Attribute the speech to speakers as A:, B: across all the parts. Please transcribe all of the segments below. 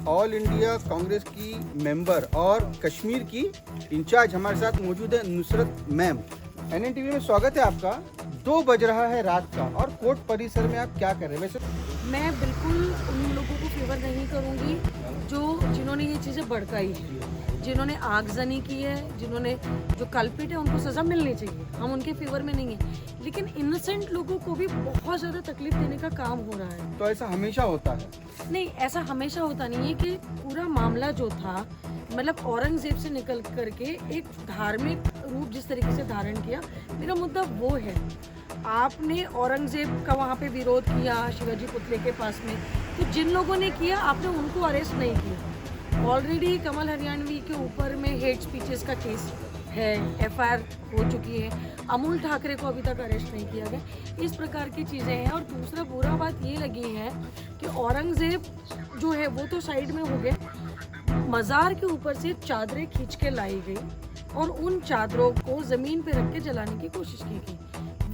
A: All India Congress की member और कश्मीर की इंचार्ज हमारे साथ मौजूद है नुसरत मैम। NNTV में स्वागत है आपका। 2 बज रहा है रात का और कोर्ट परिसर में आप क्या कर रहे हैं? वैसे
B: मैं बिल्कुल उन लोगों को फेवर नहीं करूंगी जिन्होंने ये चीज़ें भड़काई है, जिन्होंने आगजनी की है, जिन्होंने जो कल्प्रिट है उनको सज़ा मिलनी चाहिए। हम उनके फेवर में नहीं है, लेकिन इनोसेंट लोगों को भी बहुत ज़्यादा तकलीफ देने का काम हो रहा है।
A: तो ऐसा हमेशा होता है?
B: नहीं, ऐसा हमेशा होता नहीं है। कि पूरा मामला जो था मतलब औरंगजेब से निकल करके एक धार्मिक रूप जिस तरीके से धारण किया, मेरा मुद्दा वो है। आपने औरंगजेब का वहाँ पे विरोध किया शिवाजी पुतले के पास में, तो जिन लोगों ने किया आपने उनको अरेस्ट नहीं किया। ऑलरेडी कमल हरियाणवी के ऊपर में हेट स्पीचेस का केस है, FIR हो चुकी है। अमूल ठाकरे को अभी तक अरेस्ट नहीं किया गया। इस प्रकार की चीज़ें हैं। और दूसरा बुरा बात ये लगी है कि औरंगजेब जो है वो तो साइड में हो गए, मज़ार के ऊपर से चादरें खींच के लाई गई और उन चादरों को ज़मीन पे रख के जलाने की कोशिश की गई।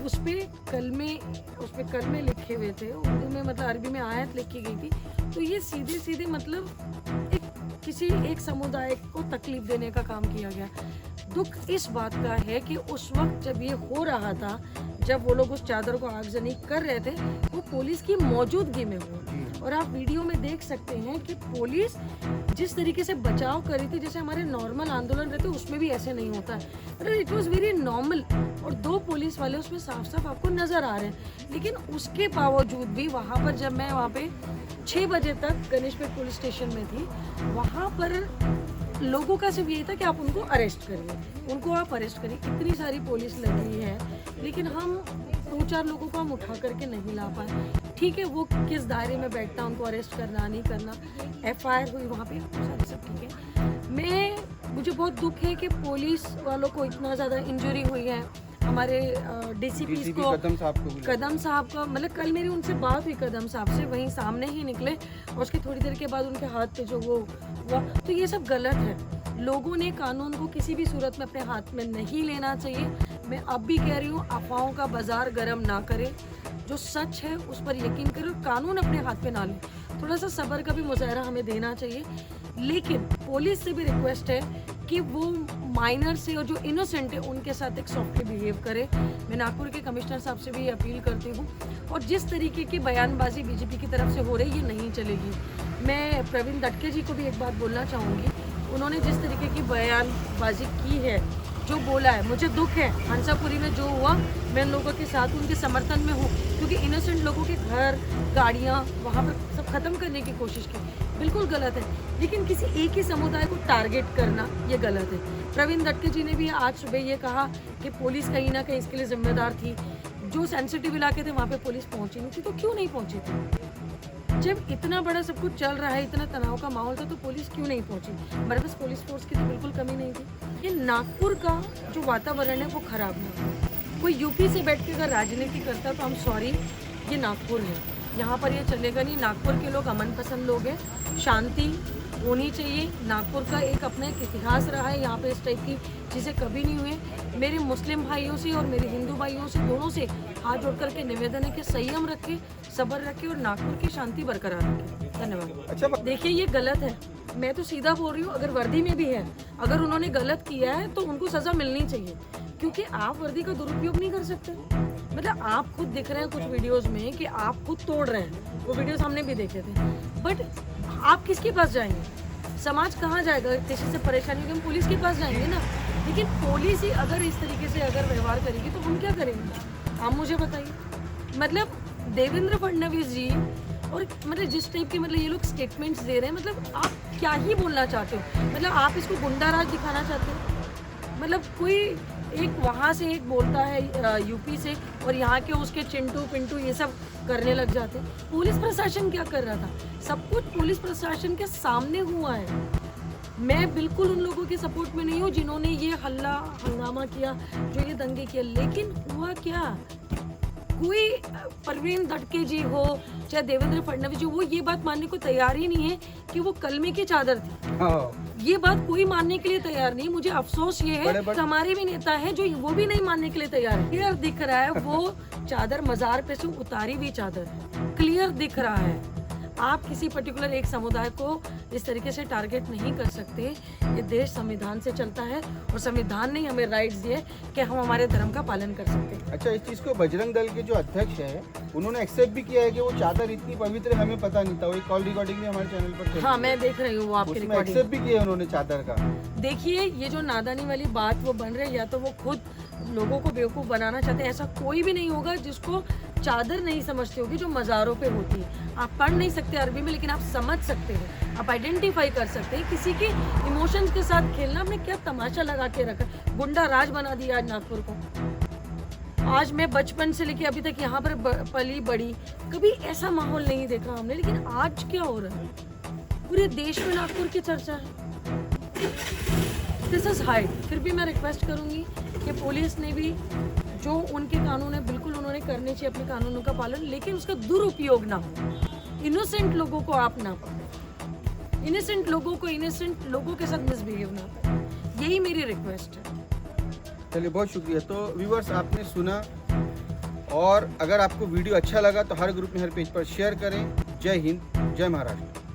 B: उस पे कलमे लिखे हुए थे, उर्दू में मतलब अरबी में आयत लिखी गई थी। तो ये सीधे सीधे मतलब किसी एक समुदाय को तकलीफ देने का काम किया गया। दुख इस बात का है कि उस वक्त जब ये हो रहा था, जब वो लोग उस चादर को आगजनी कर रहे थे, वो पुलिस की मौजूदगी में हुआ। और आप वीडियो में देख सकते हैं कि पुलिस जिस तरीके से बचाव करी थी, जैसे हमारे नॉर्मल आंदोलन रहते उसमें भी ऐसे नहीं होता है। मतलब इट वॉज वेरी नॉर्मल। और 2 पुलिस वाले उसमें साफ साफ आपको नजर आ रहे हैं। लेकिन उसके बावजूद भी वहाँ पर जब मैं वहाँ पे 6 बजे तक गणेशपेट पुलिस स्टेशन में थी, वहाँ पर लोगों का सिर्फ यही था कि आप उनको अरेस्ट करिए, उनको आप अरेस्ट करिए। इतनी सारी पुलिस लगी है, लेकिन हम 2-4 लोगों को हम उठा करके नहीं ला पाए। ठीक है, वो किस दायरे में बैठता, उनको अरेस्ट करना नहीं करना, FIR हुई वहाँ पे, सारे सब ठीक है। मुझे बहुत दुख है कि पुलिस वालों को इतना ज़्यादा इंजरी हुई है। हमारे DCP को कदम साहब का मतलब कल मेरी उनसे बात हुई कदम साहब से, वहीं सामने ही निकले और उसके थोड़ी देर के बाद उनके हाथ पे जो वो हुआ। तो ये सब गलत है। लोगों ने कानून को किसी भी सूरत में अपने हाथ में नहीं लेना चाहिए। मैं अब भी कह रही हूँ, अफवाहों का बाजार गर्म ना करें, जो सच है उस पर यकीन करें, कानून अपने हाथ पे ना लें। थोड़ा सा सब्र का भी मुजाहरा हमें देना चाहिए। लेकिन पुलिस से भी रिक्वेस्ट है कि वो माइनर से और जो इनोसेंट है उनके साथ एक सॉफ्टली बिहेव करे। मैं नागपुर के कमिश्नर साहब से भी अपील करती हूँ। और जिस तरीके की बयानबाजी BJP की तरफ से हो रही है, ये नहीं चलेगी। मैं प्रवीण दटके जी को भी एक बात बोलना चाहूँगी। उन्होंने जिस तरीके की बयानबाजी की है, जो बोला है, मुझे दुख है। हंसापुरी में जो हुआ, मैं उन लोगों के साथ उनके समर्थन में हूँ, क्योंकि इनोसेंट लोगों के घर, गाड़ियाँ वहाँ पर सब खत्म करने की कोशिश की, बिल्कुल गलत है। लेकिन किसी एक ही समुदाय को टारगेट करना ये गलत है। प्रवीण दटके जी ने भी आज सुबह ये कहा कि पुलिस कहीं ना कहीं इसके लिए जिम्मेदार थी। जो सेंसिटिव इलाके थे वहाँ पे पुलिस पहुँची नहीं थी, तो क्यों नहीं पहुँची थी? जब इतना बड़ा सब कुछ चल रहा है, इतना तनाव का माहौल था, तो पुलिस क्यों नहीं पहुँची? हमारे पास पुलिस फोर्स की तो बिल्कुल कमी नहीं थी। ये नागपुर का जो वातावरण है वो खराब है। कोई यूपी से बैठ के अगर राजनीति करता तो हम सॉरी, ये नागपुर है, यहाँ पर ये चलेगा नहीं। नागपुर के लोग अमन पसंद लोग हैं, शांति होनी चाहिए। नागपुर का एक अपना एक इतिहास रहा है, यहाँ पे इस टाइप की चीज़ें कभी नहीं हुई। मेरे मुस्लिम भाइयों से और मेरे हिंदू भाइयों से, दोनों से हाथ जोड़ करके निवेदन है कि संयम रखें, सब्र रखें और नागपुर की शांति बरकरार रखें। धन्यवाद।
A: अच्छा,
B: देखिए ये गलत है, मैं तो सीधा बोल रही हूँ। अगर वर्दी में भी है, अगर उन्होंने गलत किया है तो उनको सज़ा मिलनी चाहिए, क्योंकि आप वर्दी का दुरुपयोग नहीं कर सकते। मतलब आप खुद दिख रहे हैं कुछ वीडियोस में कि आप खुद तोड़ रहे हैं, वो वीडियोस हमने भी देखे थे। बट आप किसके पास जाएंगे? समाज कहाँ जाएगा? किसी से परेशानी होगी, हम पुलिस के पास जाएंगे ना। लेकिन पुलिस ही अगर इस तरीके से अगर व्यवहार करेगी तो हम क्या करेंगे? आप मुझे बताइए। मतलब देवेंद्र फडणवीस जी और मतलब जिस टाइप के मतलब ये लोग स्टेटमेंट्स दे रहे हैं, मतलब आप क्या ही बोलना चाहते हो? मतलब आप इसको गुंडाराज दिखाना चाहते हो? मतलब कोई एक वहाँ से एक बोलता है यूपी से, और यहाँ के उसके चिंटू पिंटू ये सब करने लग जाते हैं। पुलिस प्रशासन क्या कर रहा था? सब कुछ पुलिस प्रशासन के सामने हुआ है। मैं बिल्कुल उन लोगों के सपोर्ट में नहीं हूँ जिन्होंने ये हल्ला हंगामा किया, जो ये दंगे किए। लेकिन हुआ क्या? कोई प्रवीण दटके जी हो चाहे देवेंद्र फडणवीस जी, वो ये बात मानने को तैयार ही नहीं है कि वो कलमे की चादर थी। ये बात कोई मानने के लिए तैयार नहीं। मुझे अफसोस ये है कि हमारे भी नेता हैं जो वो भी नहीं मानने के लिए तैयार है। क्लियर दिख रहा है वो चादर मजार पे से उतारी हुई चादर है, क्लियर दिख रहा है। आप किसी पर्टिकुलर एक समुदाय को इस तरीके से टारगेट नहीं कर सकते। ये देश संविधान से चलता है और संविधान ने हमें राइट्स दिए कि हम हमारे धर्म का पालन कर सकते हैं।
A: अच्छा, इस चीज़ को बजरंग दल के जो अध्यक्ष है उन्होंने एक्सेप्ट भी किया है कि वो चादर इतनी पवित्र है, हमें पता नहीं था। वो एक कॉल रिकॉर्डिंग में हमारे चैनल पर चल
B: हाँ,
A: रही
B: मैं
A: है।
B: देख रही हूँ वो आपकी
A: उसमें
B: रिकॉर्डिंग।
A: एक्सेप्ट भी किया उन्होंने चादर का।
B: देखिए, ये जो नादानी वाली बात वो बन रही है, या तो वो खुद लोगों को बेवकूफ़ बनाना चाहते हैं। ऐसा कोई भी नहीं होगा जिसको चादर नहीं समझती होगी जो मज़ारों पे होती है। आप पढ़ नहीं सकते अरबी में, लेकिन आप समझ सकते हो, आप आइडेंटिफाई कर सकते हैं। किसी के इमोशंस के साथ खेलना हमने क्या तमाशा लगा के रखा, गुंडा राज बना दिया आज नागपुर को। आज मैं बचपन से लेके अभी तक यहाँ पर पली बड़ी, कभी ऐसा माहौल नहीं देखा हमने, लेकिन आज क्या हो रहा है? पूरे देश में नागपुर की चर्चा है। This is high. फिर भी मैं रिक्वेस्ट करूंगी कि पुलिस ने भी जो उनके कानून है बिल्कुल उन्होंने करने चाहिए अपने कानूनों का पालन, लेकिन उसका दुरुपयोग ना हो। इनोसेंट लोगों को आप ना पकड़ो, इनोसेंट लोगों के साथ मिसबिहेव ना करें, यही मेरी रिक्वेस्ट है।
A: चलिए, बहुत शुक्रिया। तो व्यूवर्स, आपने सुना, और अगर आपको वीडियो अच्छा लगा तो हर ग्रुप में, हर पेज पर शेयर करें। जय हिंद, जय महाराष्ट्र।